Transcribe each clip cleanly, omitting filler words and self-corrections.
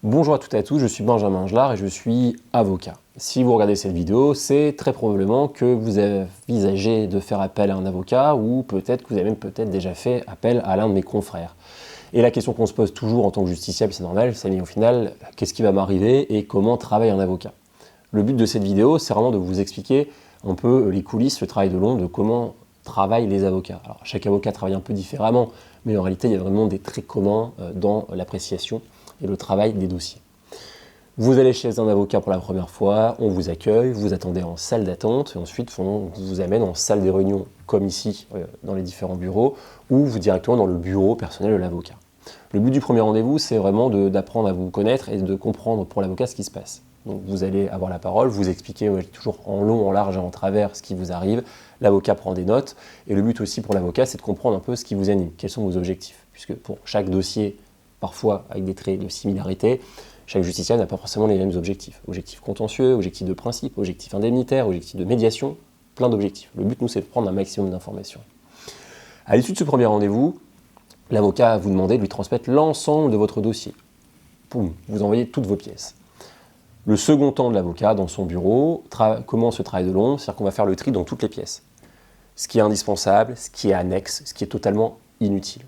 Bonjour à toutes et à tous, je suis Benjamin Angelard et je suis avocat. Si vous regardez cette vidéo, c'est très probablement que vous envisagez de faire appel à un avocat ou peut-être que vous avez même déjà fait appel à l'un de mes confrères. Et la question qu'on se pose toujours en tant que justiciable, c'est normal, c'est au final, qu'est-ce qui va m'arriver et comment travaille un avocat? Le but de cette vidéo, c'est vraiment de vous expliquer un peu les coulisses, le travail de l'ombre, de comment travaillent les avocats. Alors chaque avocat travaille un peu différemment, mais en réalité, il y a vraiment des traits communs dans l'appréciation et le travail des dossiers. Vous allez chez un avocat pour la première fois, on vous accueille, vous attendez en salle d'attente, et ensuite on vous amène en salle des réunions, comme ici dans les différents bureaux, ou directement dans le bureau personnel de l'avocat. Le but du premier rendez-vous, c'est vraiment d'apprendre à vous connaître et de comprendre pour l'avocat ce qui se passe. Donc vous allez avoir la parole, vous expliquez toujours en long, en large et en travers ce qui vous arrive, l'avocat prend des notes, et le but aussi pour l'avocat, c'est de comprendre un peu ce qui vous anime, quels sont vos objectifs, puisque pour chaque dossier, parfois avec des traits de similarité, chaque justiciable n'a pas forcément les mêmes objectifs. Objectifs contentieux, objectifs de principe, objectifs indemnitaires, objectifs de médiation, plein d'objectifs. Le but, nous, c'est de prendre un maximum d'informations. À l'issue de ce premier rendez-vous, l'avocat va vous demander de lui transmettre l'ensemble de votre dossier. Poum, vous envoyez toutes vos pièces. Le second temps de l'avocat, dans son bureau, commence ce travail de l'ombre, c'est-à-dire qu'on va faire le tri dans toutes les pièces. Ce qui est indispensable, ce qui est annexe, ce qui est totalement inutile.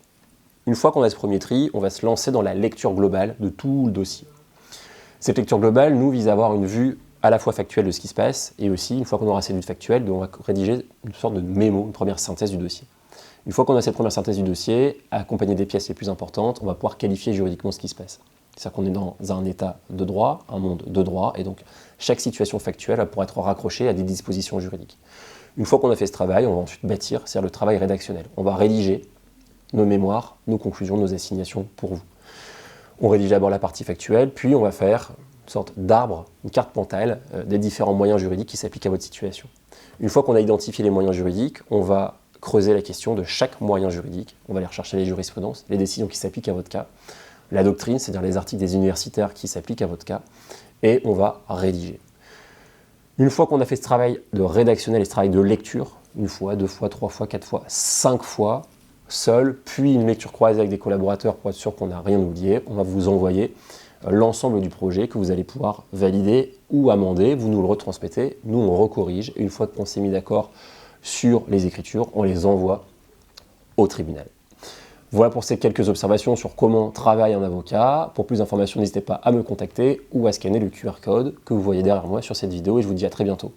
Une fois qu'on a ce premier tri, on va se lancer dans la lecture globale de tout le dossier. Cette lecture globale nous vise à avoir une vue à la fois factuelle de ce qui se passe et aussi, une fois qu'on aura cette vue factuelle, on va rédiger une sorte de mémo, une première synthèse du dossier. Une fois qu'on a cette première synthèse du dossier, accompagnée des pièces les plus importantes, on va pouvoir qualifier juridiquement ce qui se passe. C'est-à-dire qu'on est dans un état de droit, un monde de droit, et donc chaque situation factuelle va pouvoir être raccrochée à des dispositions juridiques. Une fois qu'on a fait ce travail, on va ensuite bâtir, c'est-à-dire le travail rédactionnel. On va rédiger nos mémoires, nos conclusions, nos assignations pour vous. On rédige d'abord la partie factuelle, puis on va faire une sorte d'arbre, une carte mentale des différents moyens juridiques qui s'appliquent à votre situation. Une fois qu'on a identifié les moyens juridiques, on va creuser la question de chaque moyen juridique. On va aller rechercher les jurisprudences, les décisions qui s'appliquent à votre cas, la doctrine, c'est-à-dire les articles des universitaires qui s'appliquent à votre cas, et on va rédiger. Une fois qu'on a fait ce travail de rédactionnel et ce travail de lecture, une fois, deux fois, trois fois, quatre fois, 5 fois, seul, puis une lecture croisée avec des collaborateurs pour être sûr qu'on n'a rien oublié, on va vous envoyer l'ensemble du projet que vous allez pouvoir valider ou amender, vous nous le retransmettez, nous on recorrige, et une fois qu'on s'est mis d'accord sur les écritures, on les envoie au tribunal. Voilà pour ces quelques observations sur comment travaille un avocat. Pour plus d'informations, n'hésitez pas à me contacter ou à scanner le QR code que vous voyez derrière moi sur cette vidéo et je vous dis à très bientôt.